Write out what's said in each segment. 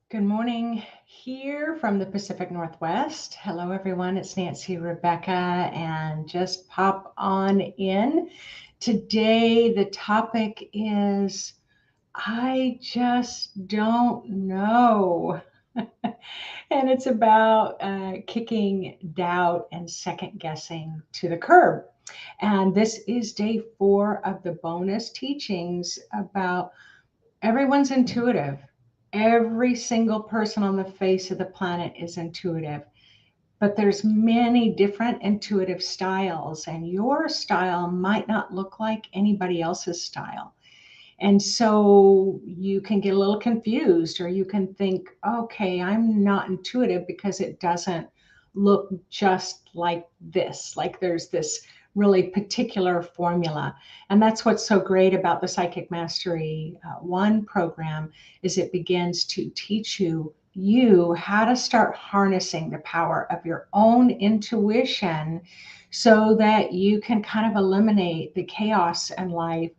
Good morning here from the Pacific Northwest. Hello, everyone. It's Nancy Rebecca, and just pop on in. Today, the topic is I just don't know. And it's about kicking doubt and second guessing to the curb. And this is day 4 of the bonus teachings about everyone's intuitive. Every single person on the face of the planet is intuitive, but there's many different intuitive styles, and your style might not look like anybody else's style. And so you can get a little confused, or you can think, okay, I'm not intuitive because it doesn't look just like this. Like there's this really particular formula. And that's what's so great about the Psychic Mastery 1 program is it begins to teach you how to start harnessing the power of your own intuition so that you can kind of eliminate the chaos in life,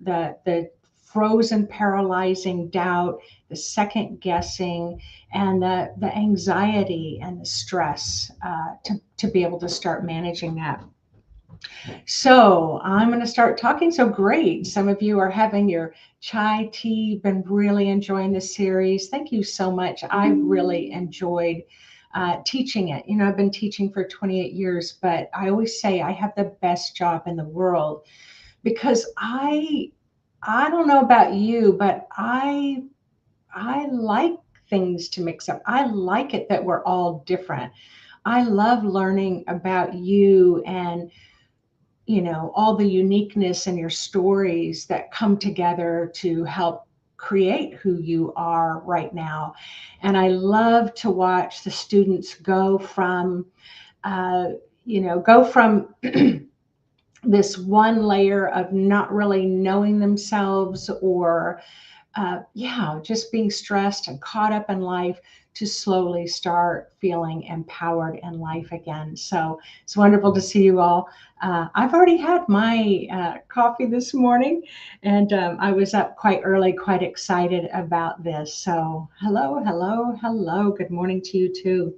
the frozen, paralyzing doubt, the second guessing, and the anxiety and the stress to be able to start managing that. So I'm going to start talking. So great. Some of you are having your chai tea, been really enjoying this series. Thank you so much. I really enjoyed teaching it. You know, I've been teaching for 28 years, but I always say I have the best job in the world because I don't know about you, but I like things to mix up. I like it that we're all different. I love learning about you and all the uniqueness in your stories that come together to help create who you are right now. And I love to watch the students uh, go from this one layer of not really knowing themselves or just being stressed and caught up in life to slowly start feeling empowered in life again. So it's wonderful to see you all. I've already had my coffee this morning, and I was up quite early, quite excited about this. So hello, hello, hello. Good morning to you too.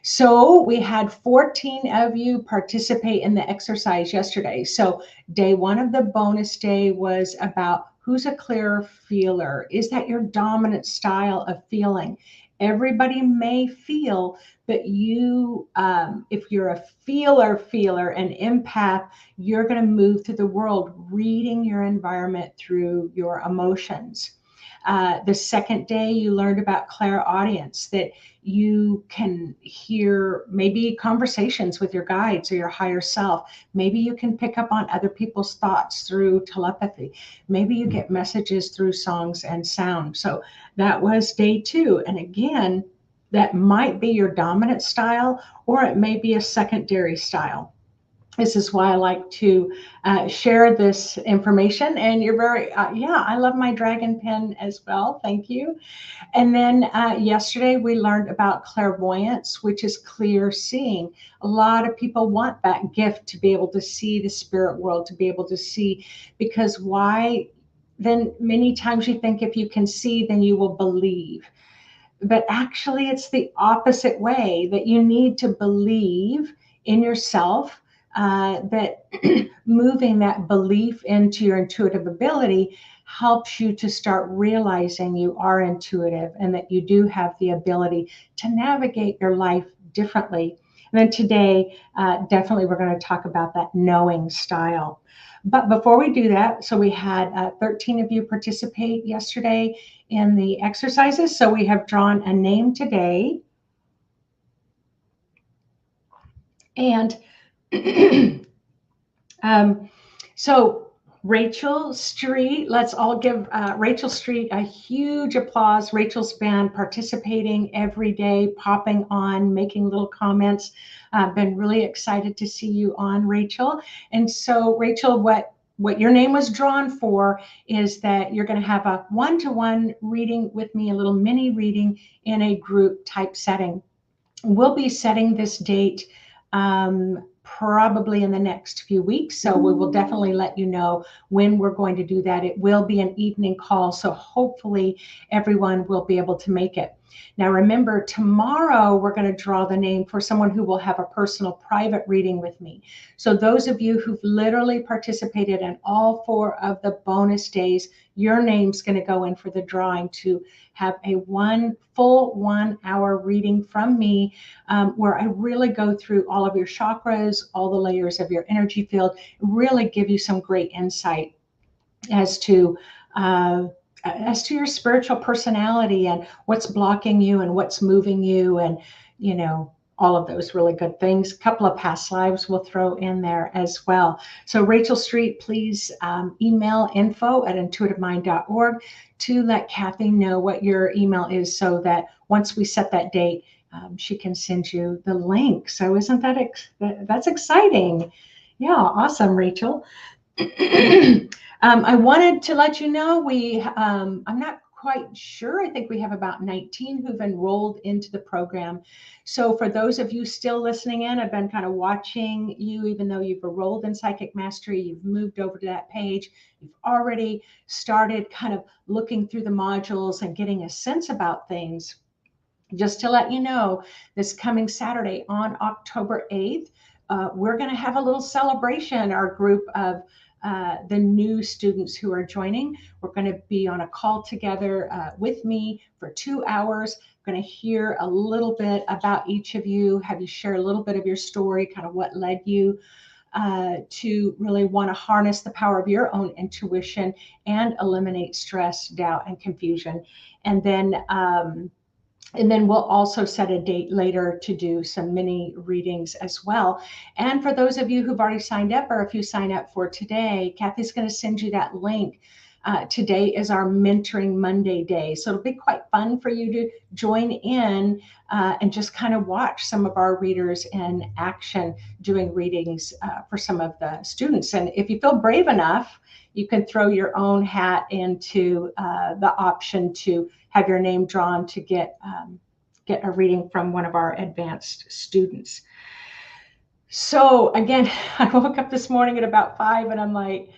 So we had 14 of you participate in the exercise yesterday. So day 1 of the bonus day was about who's a clear feeler. Is that your dominant style of feeling? Everybody may feel, but if you're a feeler, an empath, you're going to move through the world reading your environment through your emotions. The second day, you learned about clairaudience, that you can hear maybe conversations with your guides or your higher self. Maybe you can pick up on other people's thoughts through telepathy. Maybe you get messages through songs and sound. So that was day 2. And again, that might be your dominant style, or it may be a secondary style. This is why I like to share this information. And you're I love my dragon pen as well. Thank you. And then yesterday we learned about clairvoyance, which is clear seeing. A lot of people want that gift to be able to see the spirit world, to be able to see, because why? Then many times you think if you can see, then you will believe. But actually, it's the opposite way, that you need to believe in yourself, that moving that belief into your intuitive ability helps you to start realizing you are intuitive and that you do have the ability to navigate your life differently. And then today, definitely we're going to talk about that knowing style. But before we do that, so we had 13 of you participate yesterday in the exercises. So we have drawn a name today. And so Rachel Street, let's all give Rachel Street a huge applause. Rachel's been participating every day, popping on, making little comments. Been really excited to see you on, Rachel. And so Rachel, what your name was drawn for is that you're going to have a one-to-one reading with me, a little mini reading in a group type setting. We'll be setting this date probably in the next few weeks. So we will definitely let you know when we're going to do that. It will be an evening call, so hopefully everyone will be able to make it. Now, remember, tomorrow we're going to draw the name for someone who will have a personal private reading with me. So those of you who've literally participated in all 4 of the bonus days, your name's going to go in for the drawing to have a full 1 hour reading from me, where I really go through all of your chakras, all the layers of your energy field, really give you some great insight as to your spiritual personality and what's blocking you and what's moving you, and all of those really good things. A couple of past lives we'll throw in there as well. So Rachel Street, please email info@intuitivemind.org to let Kathy know what your email is, so that once we set that date, she can send you the link. So isn't that's exciting? Yeah, awesome, Rachel. I wanted to let you know I'm not quite sure. I think we have about 19 who've enrolled into the program. So for those of you still listening in, I've been kind of watching you, even though you've enrolled in Psychic Mastery, you've moved over to that page, you've already started kind of looking through the modules and getting a sense about things. Just to let you know, this coming Saturday on October 8th, we're going to have a little celebration. Our group of the new students who are joining, we're going to be on a call together with me for 2 hours. I'm going to hear a little bit about each of you, have you share a little bit of your story, kind of what led you to really want to harness the power of your own intuition and eliminate stress, doubt, and confusion. And then we'll also set a date later to do some mini readings as well. And for those of you who've already signed up, or if you sign up for today, Kathy's going to send you that link. Today is our Mentoring Monday day. So it'll be quite fun for you to join in and just kind of watch some of our readers in action doing readings for some of the students. And if you feel brave enough, you can throw your own hat into the option to have your name drawn to get a reading from one of our advanced students. So again, I woke up this morning at about 5 and I'm like,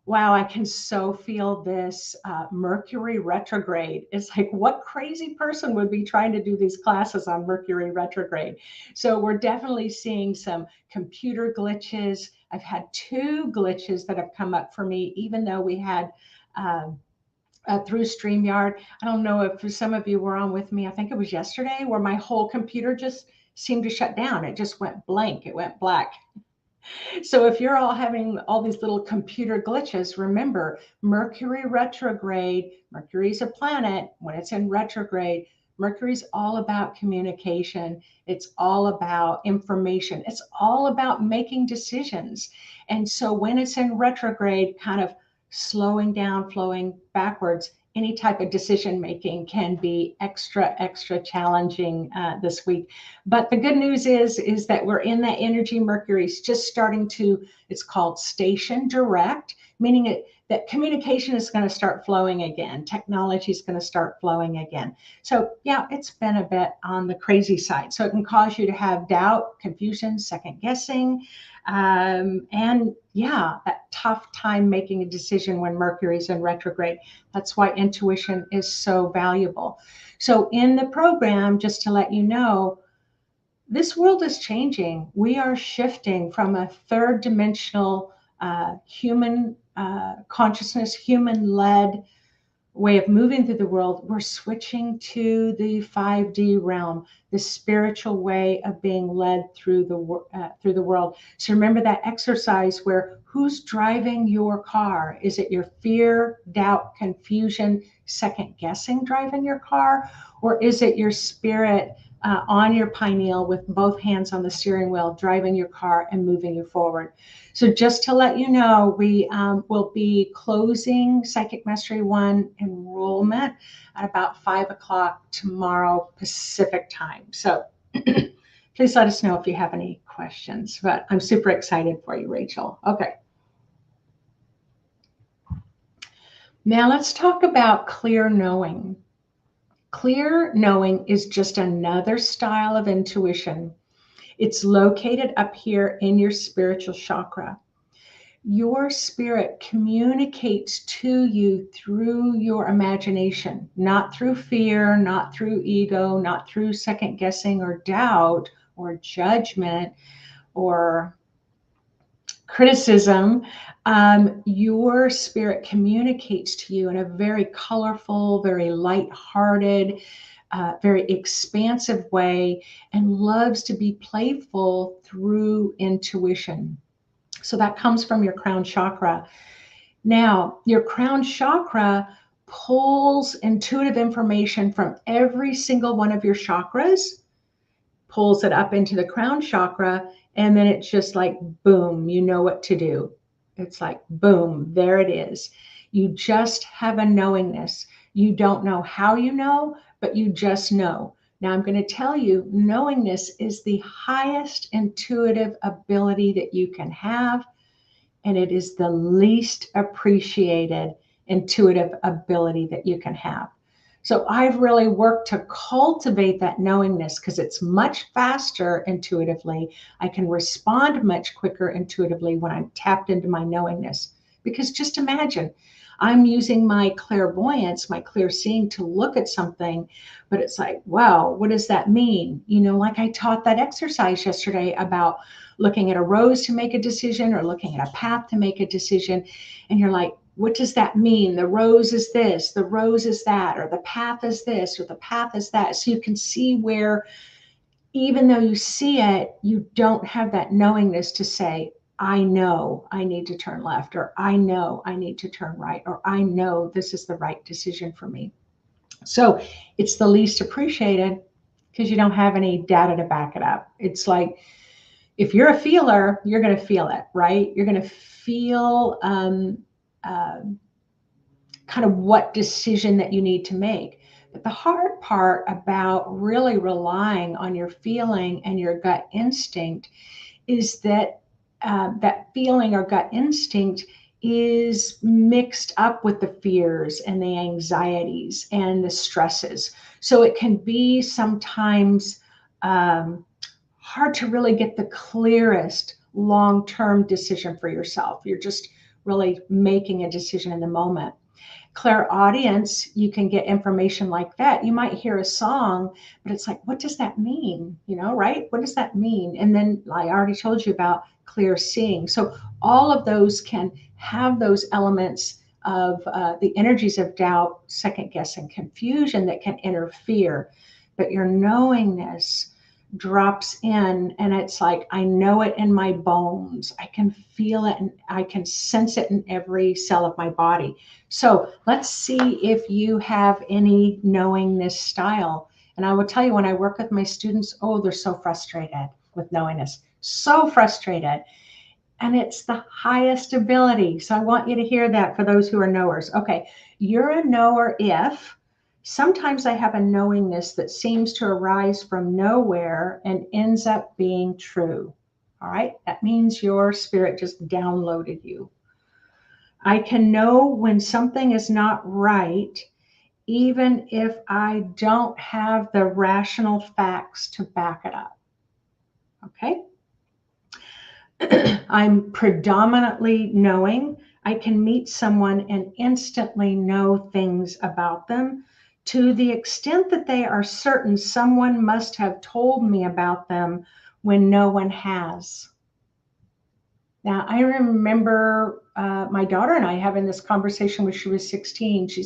wow, I can so feel this Mercury retrograde. It's like, what crazy person would be trying to do these classes on Mercury retrograde? So we're definitely seeing some computer glitches. I've had 2 glitches that have come up for me, even though we had through StreamYard. I don't know if some of you were on with me. I think it was yesterday where my whole computer just seemed to shut down. It just went blank. It went black. So if you're all having all these little computer glitches, remember Mercury retrograde. Mercury's a planet. When it's in retrograde, Mercury's all about communication. It's all about information. It's all about making decisions. And so when it's in retrograde, kind of slowing down, flowing backwards, any type of decision making can be extra challenging this week. But the good news is that we're in that energy. Mercury's just starting to, it's called station direct, meaning that communication is going to start flowing again. Technology is going to start flowing again. So yeah, it's been a bit on the crazy side. So it can cause you to have doubt, confusion, second guessing, and yeah, that tough time making a decision when Mercury's in retrograde. That's why intuition is so valuable. So in the program, just to let you know, this world is changing. We are shifting from a third dimensional human consciousness, human-led way of moving through the world. We're switching to the 5D realm, the spiritual way of being led through the world. So remember that exercise where who's driving your car? Is it your fear, doubt, confusion, second guessing driving your car? Or is it your spirit on your pineal with both hands on the steering wheel, driving your car and moving you forward? So just to let you know, we will be closing Psychic Mastery 1 enrollment at about 5 o'clock tomorrow Pacific time. So please let us know if you have any questions, but I'm super excited for you, Rachel. Okay. Now let's talk about clear knowing. Clear knowing is just another style of intuition. It's located up here in your spiritual chakra. your spirit communicates to you through your imagination, not through fear, not through ego, not through second guessing or doubt or judgment or criticism. Your spirit communicates to you in a very colorful, very light-hearted, very expansive way, and loves to be playful through intuition. So that comes from your crown chakra. Now, your crown chakra pulls intuitive information from every single one of your chakras, pulls it up into the crown chakra, and then it's just like, boom, you know what to do. It's like, boom, there it is. You just have a knowingness. You don't know how you know, but you just know. Now, I'm going to tell you, knowingness is the highest intuitive ability that you can have, and it is the least appreciated intuitive ability that you can have. So I've really worked to cultivate that knowingness because it's much faster intuitively. I can respond much quicker intuitively when I'm tapped into my knowingness. Because just imagine, I'm using my clairvoyance, my clear seeing to look at something, but it's like, wow, what does that mean? You know, like I taught that exercise yesterday about looking at a rose to make a decision or looking at a path to make a decision. And you're like, what does that mean? The rose is this, the rose is that, or the path is this, or the path is that. So you can see where, even though you see it, you don't have that knowingness to say, I know I need to turn left, or I know I need to turn right, or I know this is the right decision for me. So it's the least appreciated because you don't have any data to back it up. It's like, if you're a feeler, you're going to feel it, right? You're going to feel uh, kind of what decision that you need to make. But the hard part about really relying on your feeling and your gut instinct is that that feeling or gut instinct is mixed up with the fears and the anxieties and the stresses. So it can be sometimes hard to really get the clearest long-term decision for yourself. You're just really making a decision in the moment. Clairaudience, you can get information like that. You might hear a song, but it's like, what does that mean? You know, right? What does that mean? And then I already told you about clear seeing. So all of those can have those elements of the energies of doubt, second guessing, confusion that can interfere. But your knowingness drops in, and it's like, I know it in my bones. I can feel it and I can sense it in every cell of my body. So let's see if you have any knowingness style. And I will tell you, when I work with my students, oh, they're so frustrated with knowingness, so frustrated. And it's the highest ability. So I want you to hear that for those who are knowers. Okay, you're a knower if sometimes I have a knowingness that seems to arise from nowhere and ends up being true. All right, that means your spirit just downloaded you. I can know when something is not right, even if I don't have the rational facts to back it up. Okay. I'm predominantly knowing. I can meet someone and instantly know things about them to the extent that they are certain someone must have told me about them when no one has. Now, I remember my daughter and I having this conversation when she was 16. She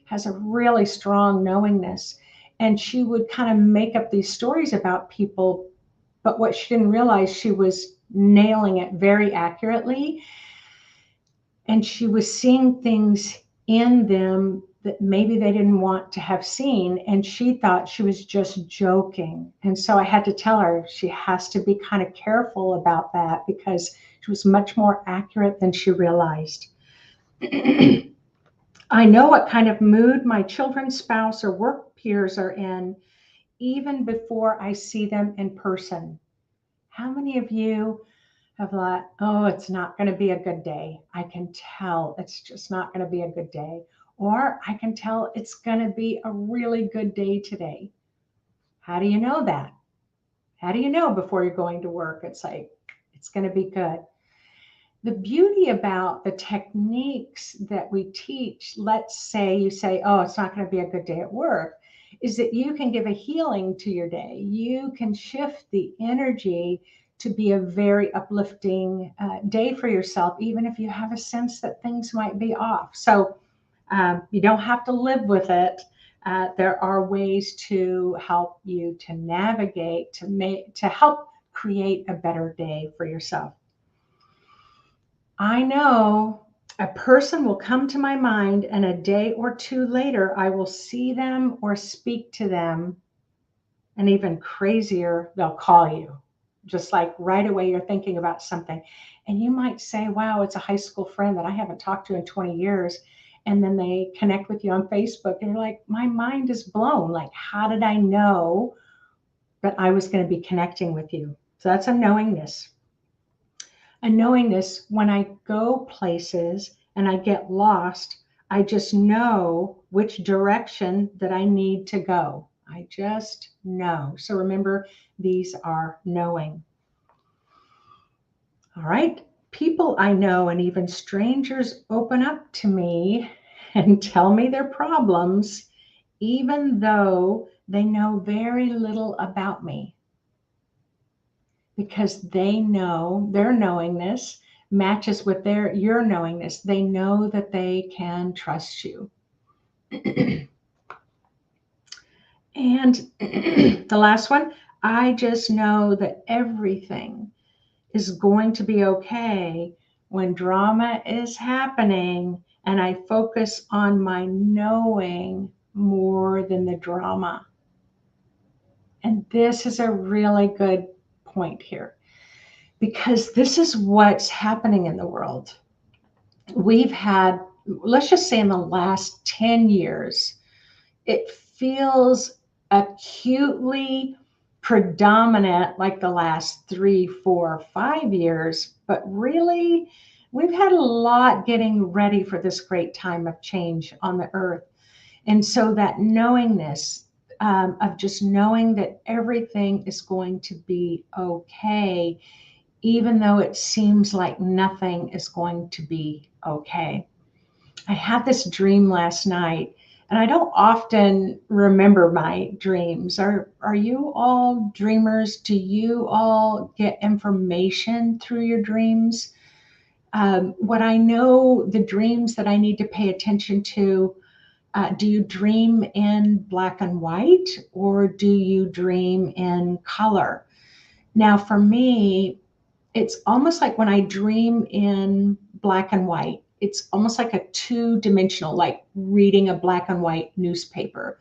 has a really strong knowingness, and she would kind of make up these stories about people, but what she didn't realize, she was nailing it very accurately, and she was seeing things in them that maybe they didn't want to have seen, and she thought she was just joking. And so I had to tell her she has to be kind of careful about that because she was much more accurate than she realized. I know what kind of mood my children's spouse or work peers are in even before I see them in person. How many of you have thought, oh, it's not going to be a good day? I can tell it's just not going to be a good day. Or I can tell it's going to be a really good day today. How do you know that? How do you know before you're going to work? It's like, it's going to be good. The beauty about the techniques that we teach, let's say you say, oh, it's not going to be a good day at work, is that you can give a healing to your day. You can shift the energy to be a very uplifting day for yourself, even if you have a sense that things might be off. So you don't have to live with it. There are ways to help you to navigate, to help create a better day for yourself. I know a person will come to my mind, and a day or two later, I will see them or speak to them. And even crazier, they'll call you. Just like right away, you're thinking about something. And you might say, wow, it's a high school friend that I haven't talked to in 20 years. And then they connect with you on Facebook, and you're like, my mind is blown. Like, how did I know that I was going to be connecting with you? So that's a knowingness. And knowingness, when I go places and I get lost, I just know which direction that I need to go. I just know. So remember, these are knowing. All right. People I know and even strangers open up to me and tell me their problems, even though they know very little about me, because they know their knowingness matches with your knowingness. They know that they can trust you. And the last one, I just know that everything is going to be okay when drama is happening, and I focus on my knowing more than the drama. And this is a really good point here, because this is what's happening in the world. We've had, let's just say in the last 10 years, it feels acutely predominant like the last 3, 4, 5 years, but really, we've had a lot getting ready for this great time of change on the earth. And so that knowingness, of just knowing that everything is going to be okay, even though it seems like nothing is going to be okay. I had this dream last night, and I don't often remember my dreams. Are you all dreamers? Do you all get information through your dreams? What I know, the dreams that I need to pay attention to, do you dream in black and white, or do you dream in color? Now, for me, it's almost like when I dream in black and white, it's almost like a two-dimensional, like reading a black and white newspaper.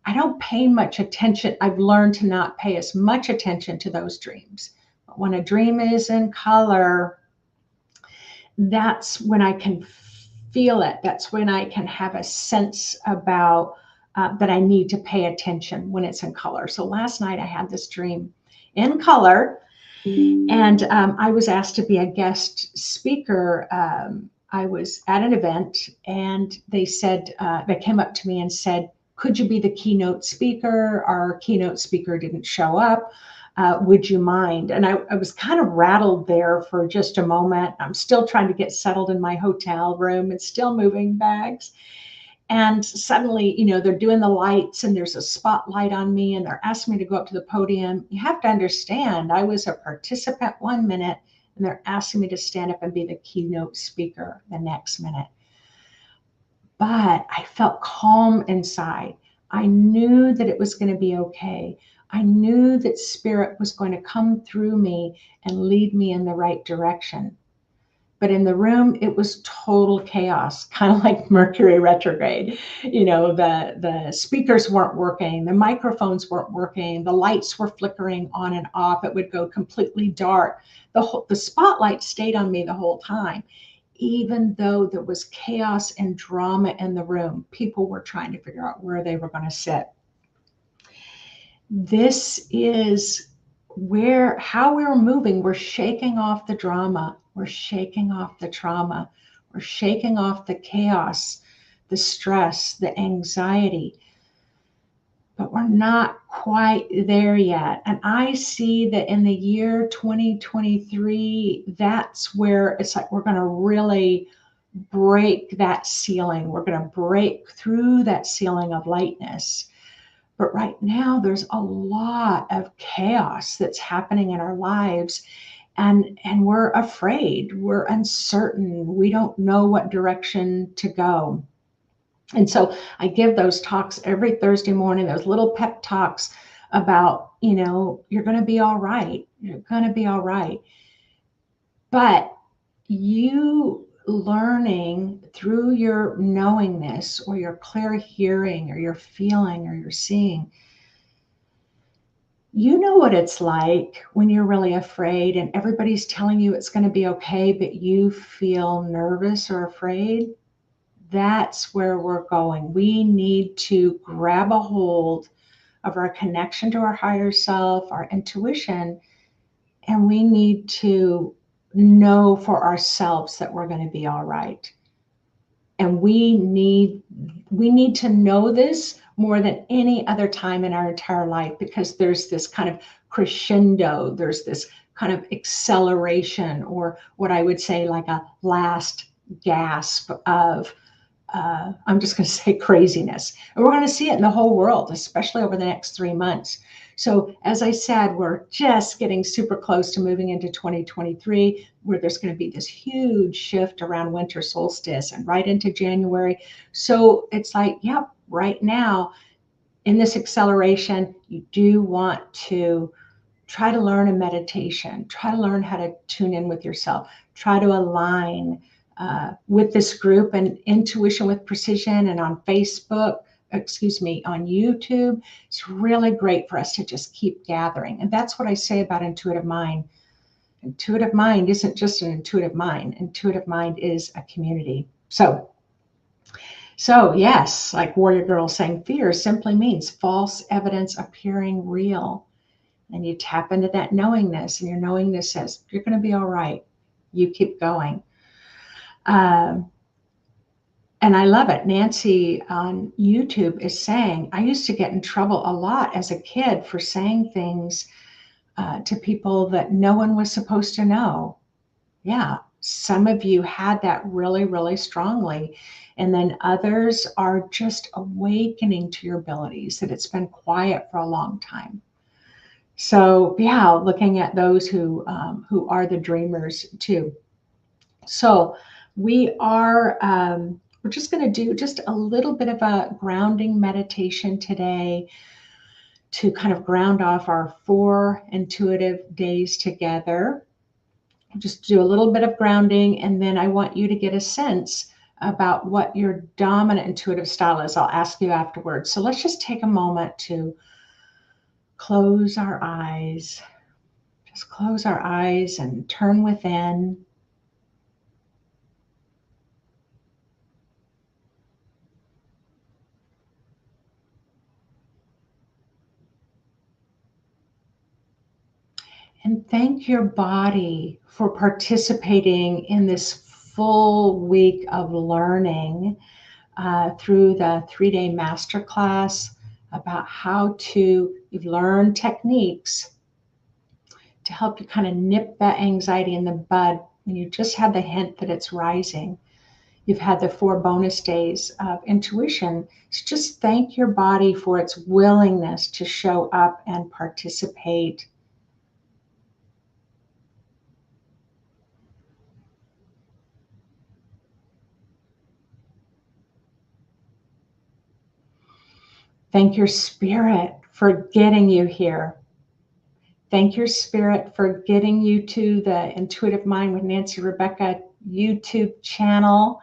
I don't pay much attention. I've learned to not pay as much attention to those dreams. But when a dream is in color, that's when I can feel it. That's when I can have a sense about that I need to pay attention when it's in color. So last night I had this dream in color, and I was asked to be a guest speaker. I was at an event, and they said, they came up to me and said, could you be the keynote speaker? Our keynote speaker didn't show up. Would you mind? And I was kind of rattled there for just a moment. I'm still trying to get settled in my hotel room and still moving bags. And suddenly, they're doing the lights, and there's a spotlight on me, and they're asking me to go up to the podium. You have to understand, I was a participant 1 minute, and they're asking me to stand up and be the keynote speaker the next minute. But I felt calm inside. I knew that it was going to be okay. I knew that spirit was going to come through me and lead me in the right direction. But in the room, it was total chaos, kind of like Mercury retrograde. The speakers weren't working, the microphones weren't working, the lights were flickering on and off. It would go completely dark. The spotlight stayed on me the whole time, even though there was chaos and drama in the room. People were trying to figure out where they were going to sit. This is how we're moving. We're shaking off the drama. We're shaking off the trauma. We're shaking off the chaos, the stress, the anxiety. but we're not quite there yet. And I see that in the year 2023, that's where it's like we're going to really break that ceiling. We're going to break through that ceiling of lightness. But right now, there's a lot of chaos that's happening in our lives. And we're afraid, we're uncertain, we don't know what direction to go. And so I give those talks every Thursday morning, those little pep talks about, you're going to be all right. You're going to be all right. But you learning through your knowingness or your clear hearing or your feeling or your seeing, you know what it's like when you're really afraid and everybody's telling you it's going to be okay, but you feel nervous or afraid. That's where we're going. We need to grab a hold of our connection to our higher self, our intuition, and we need to know for ourselves that we're going to be all right. And we need to know this more than any other time in our entire life, because there's this kind of crescendo, there's this kind of acceleration, or what I would say like a last gasp of I'm just going to say craziness. And we're going to see it in the whole world, especially over the next 3 months. So as I said, we're just getting super close to moving into 2023, where there's going to be this huge shift around winter solstice and right into January. So it's like, yep, right now in this acceleration, you do want to try to learn a meditation, try to learn how to tune in with yourself, try to align with this group and Intuition with Precision, and on Facebook, on YouTube. It's really great for us to just keep gathering. And that's what I say about Intuitive Mind. Intuitive Mind isn't just an intuitive mind. Intuitive Mind is a community. So yes, like Warrior Girl saying, fear simply means false evidence appearing real. And you tap into that knowingness, and your knowingness says, you're going to be all right. You keep going. And I love it. Nancy on YouTube is saying, I used to get in trouble a lot as a kid for saying things to people that no one was supposed to know. Yeah, some of you had that really, really strongly. And then others are just awakening to your abilities, that it's been quiet for a long time. So yeah, looking at those who are the dreamers too. So we're just going to do just a little bit of a grounding meditation today to kind of ground off our 4 intuitive days together. Just do a little bit of grounding, and then I want you to get a sense about what your dominant intuitive style is. I'll ask you afterwards. So let's just take a moment to close our eyes. Just close our eyes and turn within. And thank your body for participating in this full week of learning through the 3-day masterclass about how to learn techniques to help you kind of nip that anxiety in the bud when you just have the hint that it's rising. You've had the 4 bonus days of intuition. So just thank your body for its willingness to show up and participate. Thank your spirit for getting you here. Thank your spirit for getting you to the Intuitive Mind with Nancy Rebecca YouTube channel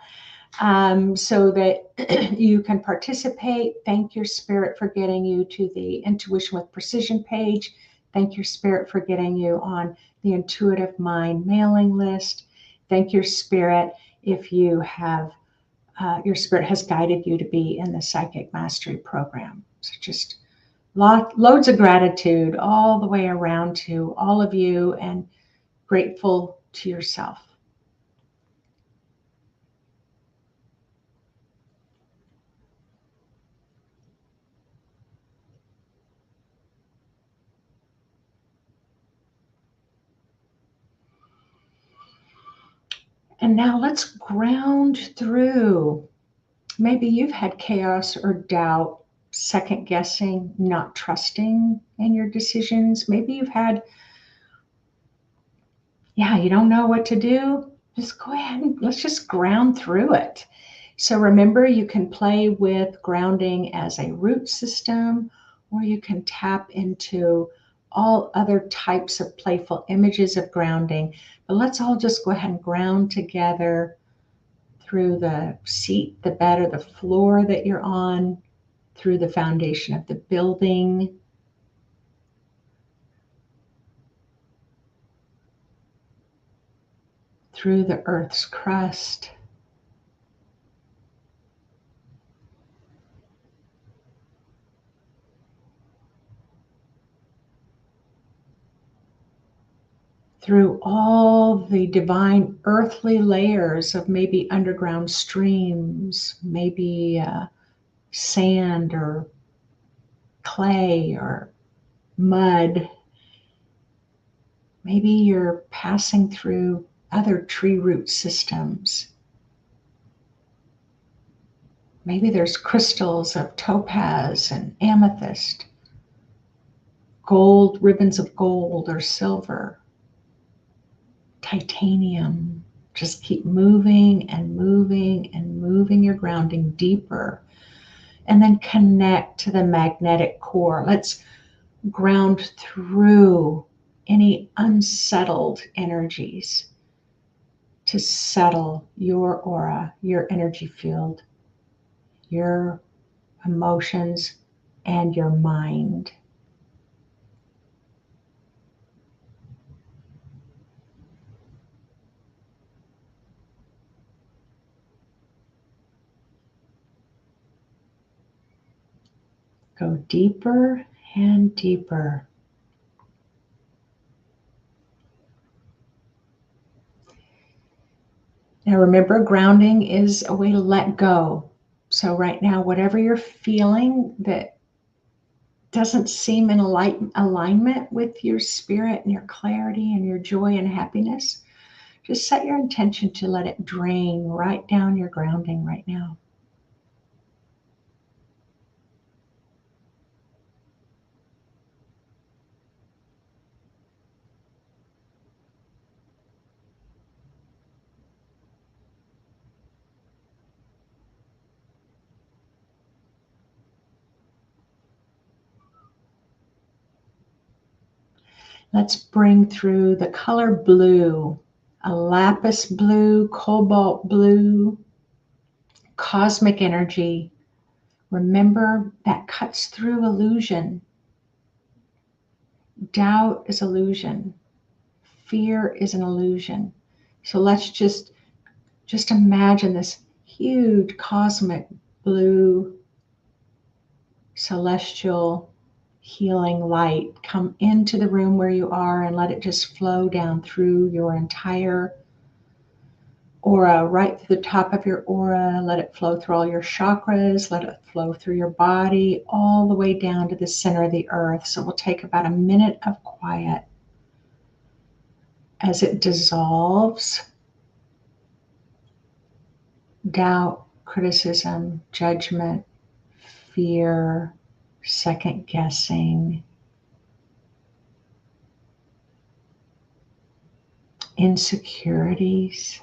so that you can participate. Thank your spirit for getting you to the Intuition with Precision page. Thank your spirit for getting you on the Intuitive Mind mailing list. Thank your spirit if you have your spirit has guided you to be in the Psychic Mastery program. So just loads of gratitude all the way around to all of you, and grateful to yourself. And now let's ground through. Maybe you've had chaos or doubt, second guessing, not trusting in your decisions. Maybe you've had, you don't know what to do. Just go ahead and let's just ground through it. So remember, you can play with grounding as a root system, or you can tap into all other types of playful images of grounding. But let's all just go ahead and ground together through the seat, the bed, or the floor that you're on, through the foundation of the building, through the earth's crust, through all the divine earthly layers of maybe underground streams, maybe sand or clay or mud. Maybe you're passing through other tree root systems. Maybe there's crystals of topaz and amethyst, gold, ribbons of gold or silver, titanium. Just keep moving and moving and moving your grounding deeper. And then connect to the magnetic core. Let's ground through any unsettled energies to settle your aura, your energy field, your emotions, and your mind. Go deeper and deeper. Now remember, grounding is a way to let go. So right now, whatever you're feeling that doesn't seem in alignment with your spirit and your clarity and your joy and happiness, just set your intention to let it drain right down your grounding right now. Let's bring through the color blue, a lapis blue, cobalt blue, cosmic energy. Remember, that cuts through illusion. Doubt is illusion. Fear is an illusion. So let's just imagine this huge cosmic blue celestial healing light come into the room where you are, and let it just flow down through your entire aura, right through the top of your aura. Let it flow through all your chakras. Let it flow through your body all the way down to the center of the earth. So we'll take about a minute of quiet as it dissolves doubt, criticism, judgment, fear, second guessing, insecurities.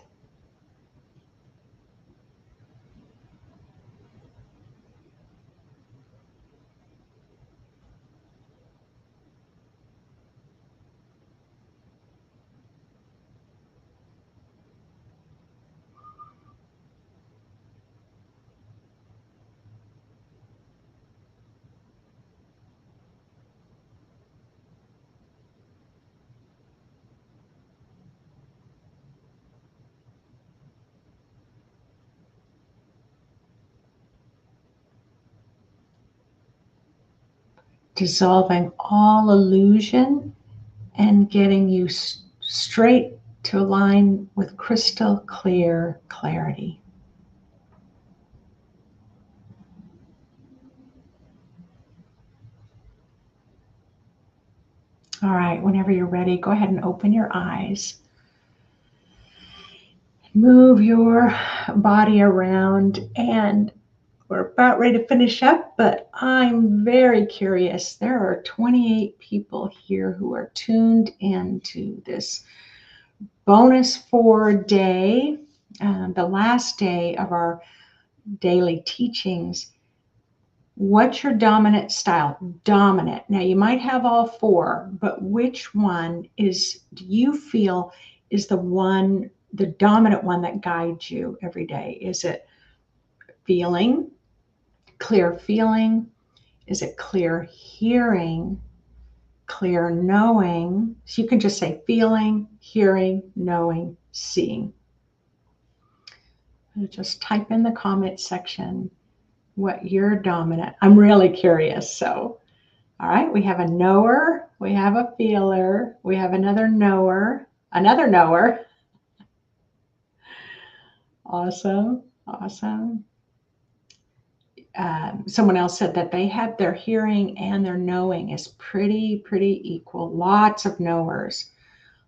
Dissolving all illusion and getting you straight to align with crystal clear clarity. All right, whenever you're ready, go ahead and open your eyes. move your body around, and we're about ready to finish up, but I'm very curious. There are 28 people here who are tuned into this bonus 4-day, the last day of our daily teachings. What's your dominant style? Dominant. Now, you might have all four, but which one do you feel is the dominant one that guides you every day? Is it feeling, clear feeling? Is it clear hearing, clear knowing? So you can just say feeling, hearing, knowing, seeing. Just type in the comment section what your dominant. I'm really curious. So, all right, we have a knower, we have a feeler, we have another knower, another knower. Awesome, awesome. Someone else said that they have their hearing and their knowing is pretty equal. Lots of knowers,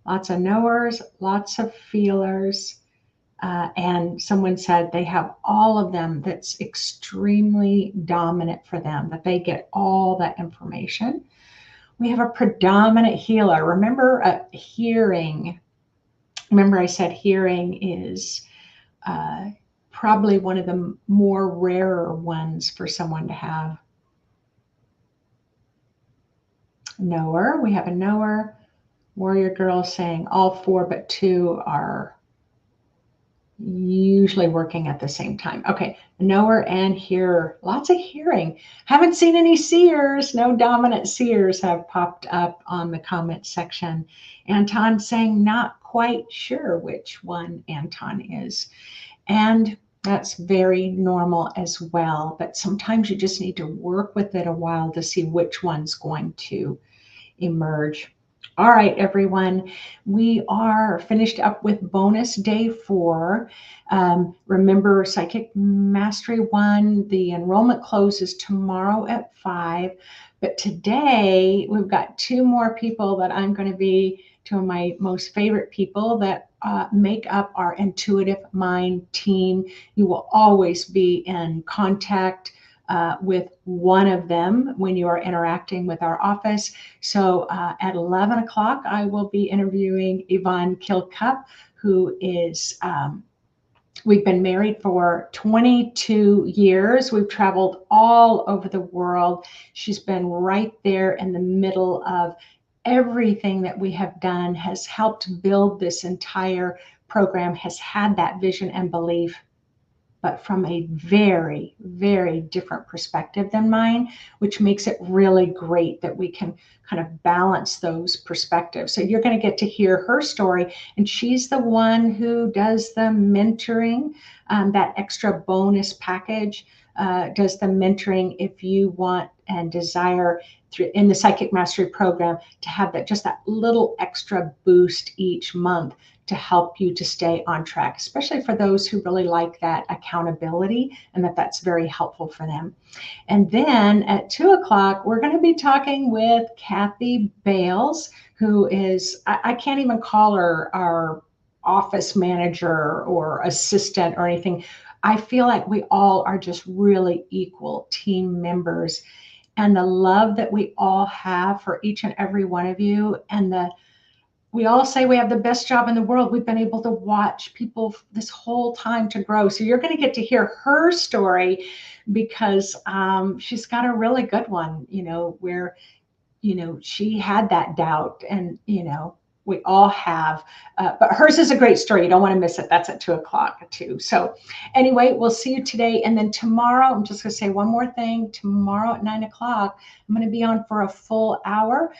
lots of feelers. And someone said they have all of them. That's extremely dominant for them, that they get all that information. We have a predominant healer. Remember, hearing. Remember I said hearing is probably one of the more rarer ones for someone to have. Knower. We have a knower. Warrior girl saying all four but two are usually working at the same time. Okay, knower and hearer. Lots of hearing. Haven't seen any seers. No dominant seers have popped up on the comment section. Anton saying not quite sure which one Anton is. And that's very normal as well. But sometimes you just need to work with it a while to see which one's going to emerge. All right, everyone, we are finished up with bonus day 4. Remember, Psychic Mastery 1, the enrollment closes tomorrow at 5. But today, we've got 2 more people that I'm going to be, 2 of my most favorite people that make up our Intuitive Mind team. You will always be in contact with one of them when you are interacting with our office. So at 11 o'clock, I will be interviewing Yvonne Kilcup, who is, we've been married for 22 years. We've traveled all over the world. She's been right there in the middle of everything that we have done, has helped build this entire program, has had that vision and belief, but from a very different perspective than mine, which makes it really great that we can kind of balance those perspectives. So you're going to get to hear her story, and she's the one who does the mentoring, that extra bonus package, does the mentoring if you want and desire in the Psychic Mastery program to have that, just that little extra boost each month to help you to stay on track, especially for those who really like that accountability, and that's very helpful for them. And then at 2 o'clock, we're going to be talking with Kathy Bales, who is, I can't even call her our office manager or assistant or anything. I feel like we all are just really equal team members, and the love that we all have for each and every one of you, and we all say we have the best job in the world. We've been able to watch people this whole time to grow. So you're going to get to hear her story, because she's got a really good one, where, she had that doubt, and, we all have, but hers is a great story. You don't want to miss it. That's at 2 o'clock too. So anyway, we'll see you today. And then tomorrow, I'm just going to say one more thing. Tomorrow at 9 o'clock, I'm going to be on for a full hour.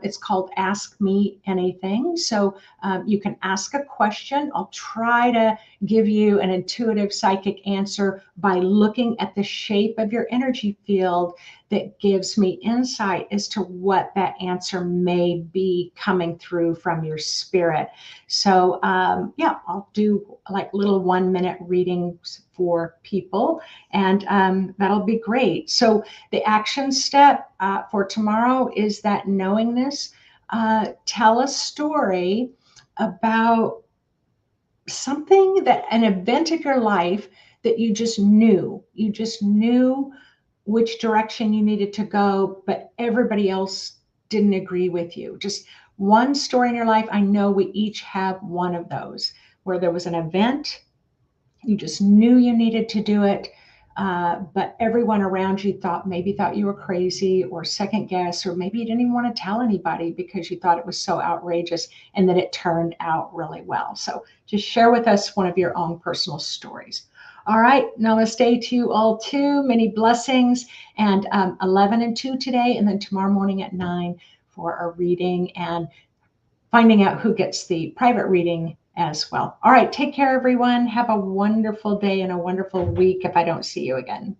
It's called Ask Me Anything. So you can ask a question. I'll try to give you an intuitive psychic answer by looking at the shape of your energy field that gives me insight as to what that answer may be coming through from your spirit. So yeah, I'll do like little 1-minute readings for people, and that'll be great. So the action step for tomorrow is that knowingness. Tell a story about something, that an event of your life that you just knew which direction you needed to go, but everybody else didn't agree with you. Just one story in your life. I know we each have one of those where there was an event, you just knew you needed to do it, but everyone around you thought you were crazy or second guess, or maybe you didn't even want to tell anybody because you thought it was so outrageous, and then it turned out really well. So just share with us one of your own personal stories. All right, namaste to you all too. Many blessings, and 11 and 2 today, and then tomorrow morning at 9 for a reading and finding out who gets the private reading as well. All right, take care, everyone. Have a wonderful day and a wonderful week if I don't see you again.